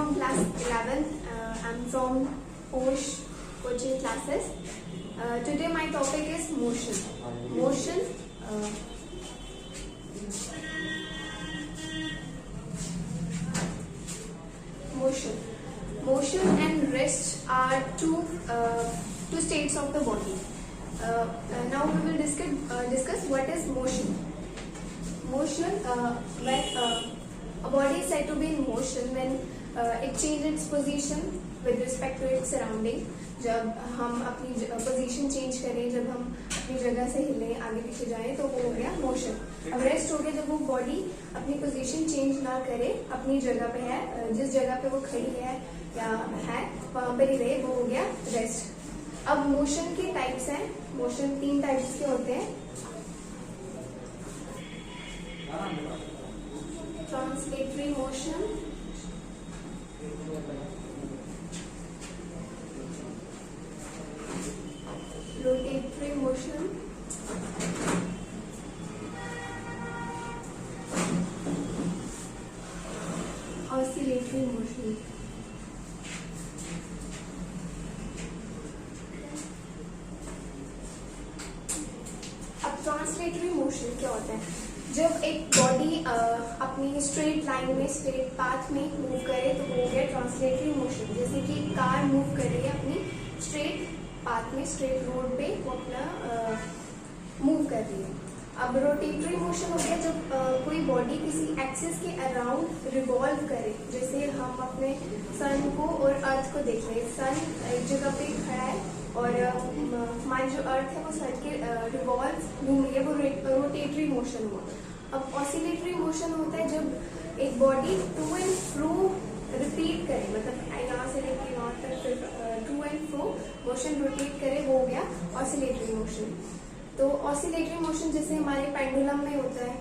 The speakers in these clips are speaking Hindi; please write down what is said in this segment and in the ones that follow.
from class 11th. I'm from Posh coaching classes. Today my topic is motion. Motion. Motion and rest are two states of the body. Now we will discuss what is motion. Motion, when a body is said to be in motion when it changes its position with respect to its surrounding. जब हम अपनी पोजीशन चेंज करें, जब हम अपनी जगह से हिलें, आगे पीछे जाएं, तो वो हो गया मोशन. अब रेस्ट हो गया जब वो बॉडी अपनी पोजीशन चेंज ना करे, अपनी जगह पे है, जिस जगह पे वो खड़ी है या है वहां पर ही रहे, वो हो गया रेस्ट. अब मोशन के टाइप्स हैं. मोशन 3 टाइप्स के होते हैं. Translatory motion, rotatory motion, oscillatory motion. अब ट्रांसलेटरी मोशन क्या होता है? जब एक बॉडी अपनी स्ट्रेट लाइन में, स्ट्रेट पाथ में मूव करे तो वो हो गया ट्रांसलेटरी मोशन. जैसे कि कार मूव कर रही है अपनी स्ट्रेट पाथ में, स्ट्रेट रोड पे वो अपना मूव कर रही है. अब रोटेटरी मोशन हो गया जब कोई बॉडी किसी एक्सिस के अराउंड रिवॉल्व करे. जैसे हम अपने सन को और अर्थ को देख रहे हैं. सन एक जगह पे खड़ा है और हमारी जो अर्थ है वो सन के रिवॉल्व घूम रही है, वो रोटेटरी मोशन हुआ. अब ऑसिलेटरी मोशन होता है जब एक body to and fro repeat करे, मतलब यहाँ से लेकर यहाँ तक फिर to and fro motion rotate करे, वो हो गया ऑसिलेटरी मोशन. तो ऑसिलेटरी मोशन जैसे हमारे पेंडुलम में होता है.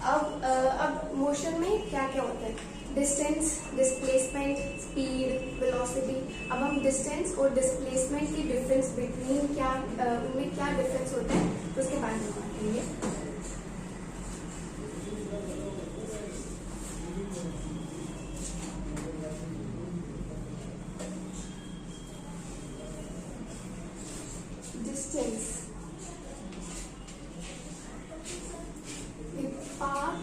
अब मोशन में क्या क्या होता है? Distance, displacement, speed, velocity. अब हम डिस्टेंस और डिस्प्लेसमेंट की डिफरेंस बिटवीन क्या, उनमें क्या डिफरेंस होता है तो उसके बारे में बात करेंगे. Distance, the path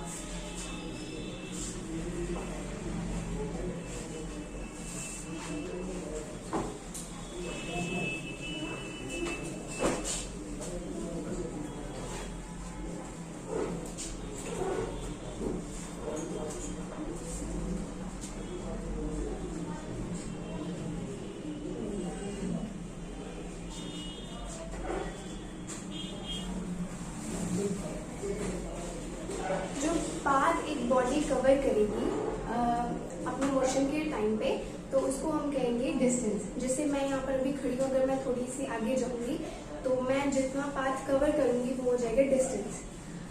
body cover करेगी अपने मोशन के टाइम पे, तो उसको हम कहेंगे डिस्टेंस. जैसे मैं यहाँ पर अभी खड़ी हूँ, अगर मैं थोड़ी सी आगे जाऊंगी तो मैं जितना पाथ कवर करूंगी वो हो जाएगा डिस्टेंस.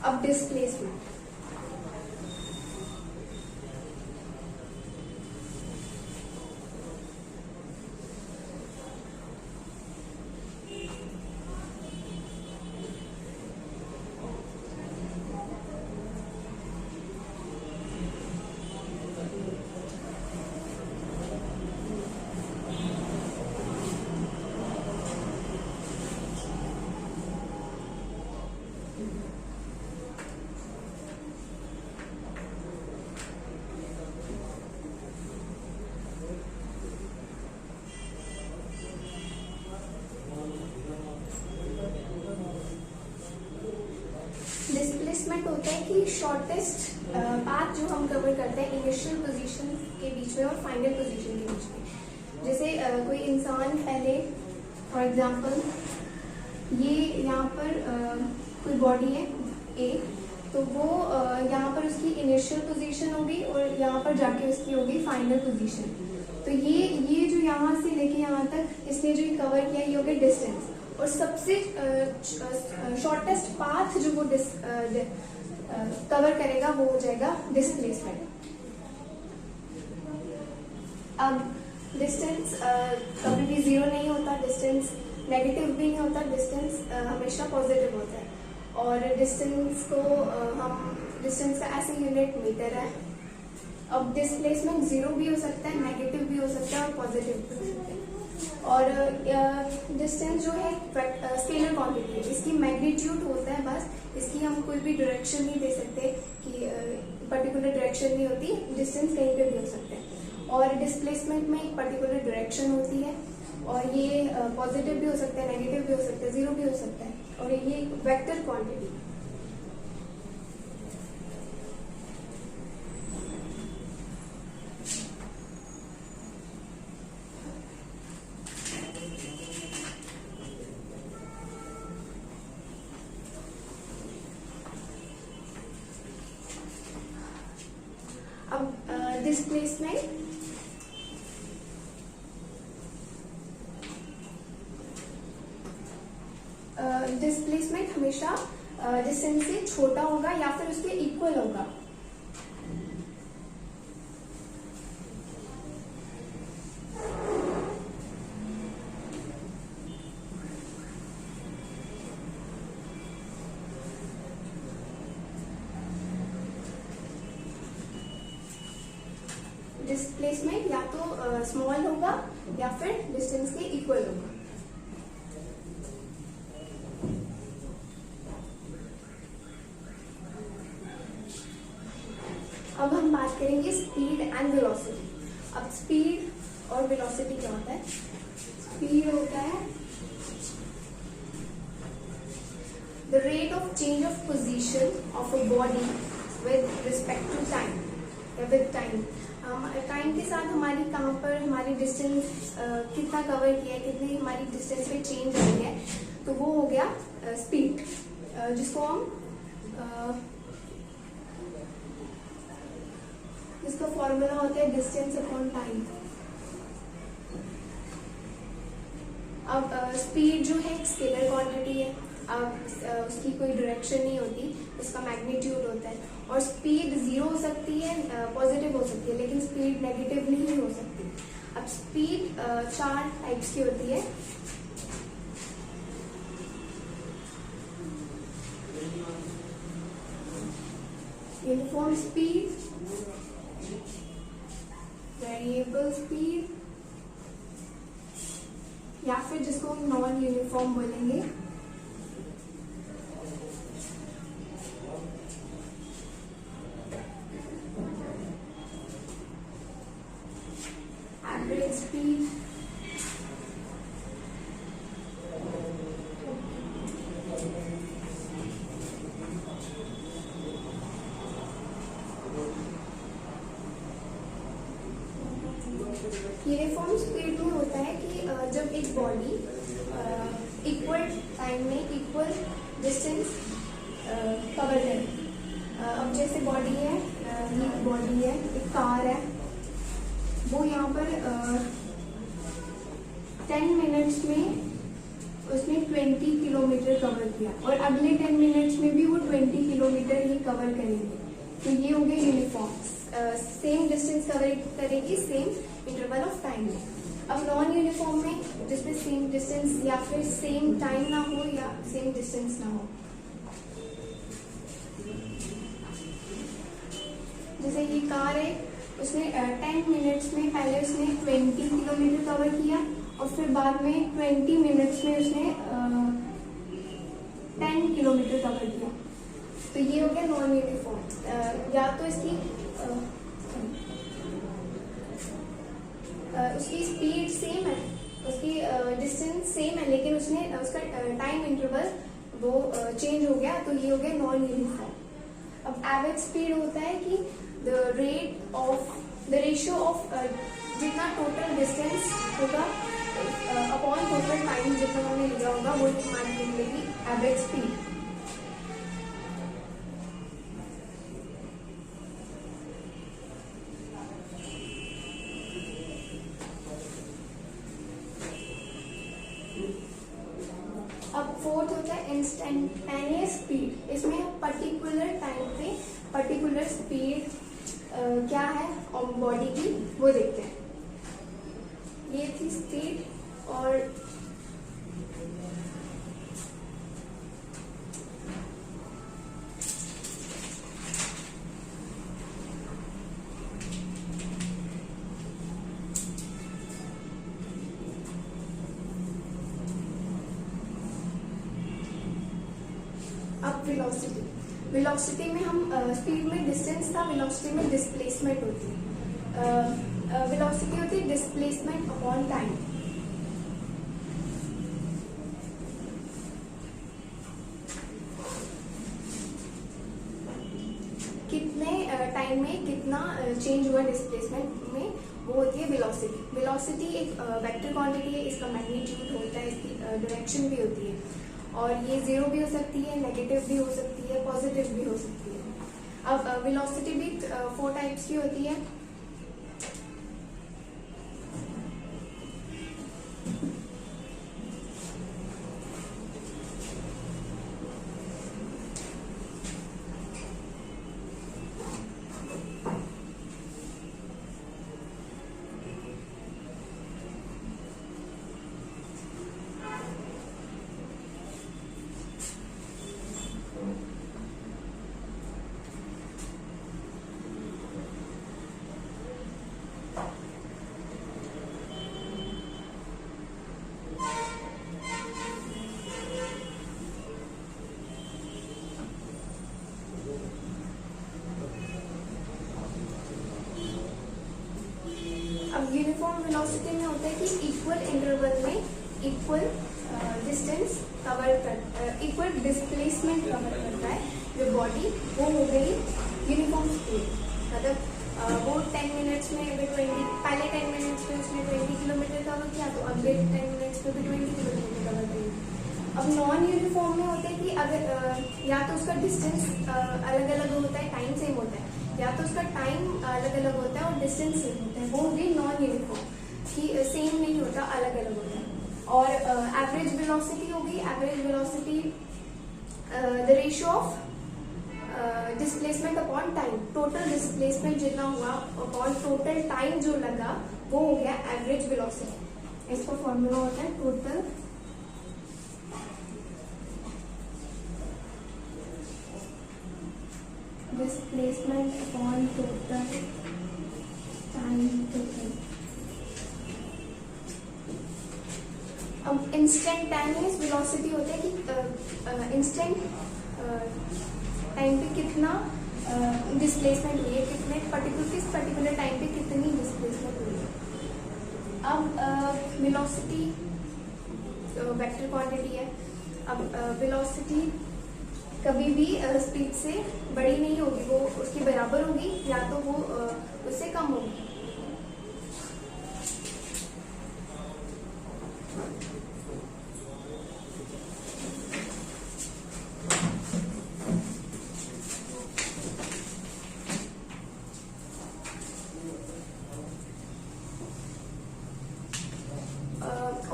अब डिस्प्लेसमेंट, डिस्प्लेसमेंट होता है कि शॉर्टेस्ट पाथ जो हम कवर करते हैं इनिशियल पोजीशन के बीच में और फाइनल पोजीशन के बीच में. जैसे कोई इंसान पहले, फॉर एग्जांपल ये यहाँ पर कोई बॉडी है ए, तो वो यहाँ पर उसकी इनिशियल पोजीशन होगी और यहाँ पर जाके उसकी होगी फाइनल पोजीशन. तो ये जो यहाँ से लेके यहाँ तक इसने जो कवर किया ये हो गया डिस्टेंस. और सबसे शॉर्टेस्ट पाथ जो वो कवर करेगा वो हो जाएगा डिस्प्लेसमेंट. अब डिस्टेंस कभी भी 0 नहीं होता, डिस्टेंस नेगेटिव भी नहीं होता, डिस्टेंस हमेशा पॉजिटिव होता है. और डिस्टेंस को हम डिस्टेंस का ऐसे यूनिट मीटर है. अब डिस्प्लेसमेंट जीरो भी हो सकता है, नेगेटिव भी हो सकता है और पॉजिटिव भी हो सकता है। और डिस्टेंस जो है स्केलर क्वांटिटी है, इसकी मैग्नीट्यूड होता है बस, इसकी हम कोई भी डायरेक्शन नहीं दे सकते कि पर्टिकुलर डायरेक्शन नहीं होती, डिस्टेंस कहीं पे भी हो सकते हैं। और डिस्प्लेसमेंट में एक पर्टिकुलर डायरेक्शन होती है और ये पॉजिटिव भी हो सकता है, नेगेटिव भी हो सकता है, जीरो भी हो सकता है, और ये वेक्टर क्वांटिटी। अब डिस्प्लेसमेंट हमेशा डिस्टेंस से छोटा होगा या फिर उसके इक्वल होगा। डिस्प्लेसमेंट या तो स्मॉल होगा या फिर डिस्टेंस के इक्वल होगा। अब हम बात करेंगे स्पीड एंड वेलोसिटी। अब स्पीड और वेलोसिटी क्या होता है? स्पीड होता है the rate of change of position of a body with respect to time या विद टाइम। टाइम के साथ हमारी कहाँ पर हमारी डिस्टेंस कितना कवर किया है, कितनी हमारी डिस्टेंस में चेंज आई है, तो वो हो गया स्पीड, जिसको हम इसका फॉर्मूला होता है डिस्टेंस अपॉन टाइम। अब स्पीड जो है एक स्केलर क्वांटिटी है, अब उसकी कोई डायरेक्शन नहीं होती, उसका मैग्नीट्यूड होता है। और स्पीड जीरो हो सकती है, पॉजिटिव हो सकती है, लेकिन स्पीड नेगेटिव नहीं हो सकती। अब स्पीड 4 टाइप्स की होती है। यूनिफॉर्म स्पीड, वेरिएबल स्पीड, या फिर जिसको हम नॉन यूनिफॉर्म बोलेंगे। एवरेज स्पीड, यूनिफॉर्म स्पीड में होता है कि जब एक बॉडी इक्वल टाइम में इक्वल डिस्टेंस कवर करे। अब जैसे बॉडी है, एक बॉडी है, एक कार है, वो यहाँ पर 10 मिनट्स में उसने 20 किलोमीटर कवर किया और अगले 10 मिनट्स में भी वो 20 किलोमीटर ही कवर करेंगे। तो ये हो गया यूनिफॉर्म, सेम डिस्टेंस कवर करेगी सेम इंटरवल ऑफ टाइम में। अब नॉन यूनिफॉर्म में जिसमें सेम डिस्टेंस या फिर सेम टाइम ना हो या सेम डिस्टेंस ना हो, जैसे ये कार है, उसने 10 मिनट्स में पहले उसने 20 किलोमीटर कवर किया और फिर बाद में 20 मिनट्स में उसने 10 किलोमीटर कवर किया। तो ये हो गया नॉन यूनिफॉर्म। या तो इसकी उसकी स्पीड सेम है, उसकी डिस्टेंस सेम है, लेकिन उसने उसका टाइम इंटरवल वो चेंज हो गया, तो ये हो गया नॉन यूनिफॉर्म। अब एवरेज स्पीड होता है कि द रेशियो ऑफ जितना टोटल डिस्टेंस होगा अपॉन टोटल टाइम जितना हमने लिया होगा वो मान लेगी एवरेज स्पीड। अब फोर्थ होता है इंस्टेंटेनियस स्पीड। इसमें पर्टिकुलर टाइम पे पर्टिकुलर स्पीड क्या है और बॉडी की वो देखते हैं। ये थी स्पीड और अब वेलोसिटी में हम स्पीड में डिस्टेंस था, वेलोसिटी में डिस्प्लेसमेंट होती है। वेलोसिटी होती है डिस्प्लेसमेंट अपॉन टाइम। कितने टाइम में कितना चेंज हुआ डिस्प्लेसमेंट में, वो होती है वेलोसिटी। वेलोसिटी एक वेक्टर क्वांटिटी है, इसका मैग्नीट्यूड होता है, इसकी डायरेक्शन भी होती है, और ये जीरो भी हो सकती है, नेगेटिव भी हो सकती है, पॉजिटिव भी हो सकती है। अब वेलोसिटी भी 4 टाइप्स की होती है। अब यूनिफॉर्म वेलोसिटी में होता है कि इक्वल इंटरवल में इक्वल डिस्टेंस कवर कर, इक्वल डिस्प्लेसमेंट कवर करता है जो बॉडी, वो हो गई यूनिफॉर्म स्पीड। मतलब वो 10 मिनट्स में अगर 20, पहले 10 मिनट्स में उसने 20 किलोमीटर कवर किया, तो अगले 10 मिनट्स में भी 20 किलोमीटर कवर करेगी। अब नॉन यूनिफॉर्म में होता है कि अगर या तो उसका डिस्टेंस अलग अलग होता है, टाइम सेम होता है, या तो उसका टाइम अलग अलग होता है और डिस्टेंस सेम होता है, वो होगी नॉन यूनिफॉर्म, कि सेम नहीं होता, अलग अलग होता है। और एवरेज वेलोसिटी होगी, average velocity the ratio of displacement upon time, total displacement जितना हुआ अपॉन टोटल टाइम जो लगा, वो हो गया एवरेज वेलोसिटी। इसका फॉर्मूला होता है total displacement upon total time taken. अब इंस्टेंटेनियस वेलोसिटी होता है कि इंस्टेंट टाइम पे कितना डिस्प्लेसमेंट हुई है, किस पर्टिकुलर टाइम पे कितनी डिस्प्लेसमेंट हुई है। अब वेलोसिटी वेक्टर क्वांटिटी है। अब वेलोसिटी कभी भी स्पीड से बड़ी नहीं होगी, वो उसके बराबर होगी या तो वो उससे कम होगी।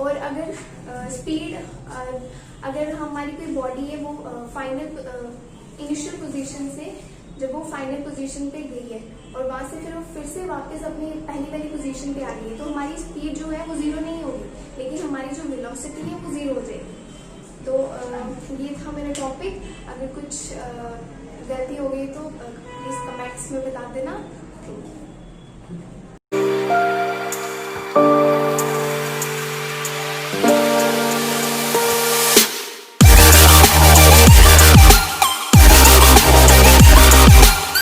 और अगर स्पीड अगर हमारी कोई बॉडी है वो फाइनल इनिशियल पोजीशन से जब वो फाइनल पोजीशन पे गई है और वहां से फिर वो फिर से वापस अपनी पहली वाली पोजीशन पे आ गई है, तो हमारी स्पीड जो है वो जीरो नहीं होगी, लेकिन हमारी जो वेलोसिटी है वो जीरो हो जाएगी। तो ये था मेरा टॉपिक। अगर कुछ गलती हो गई तो प्लीज कमेंट्स में बता देना।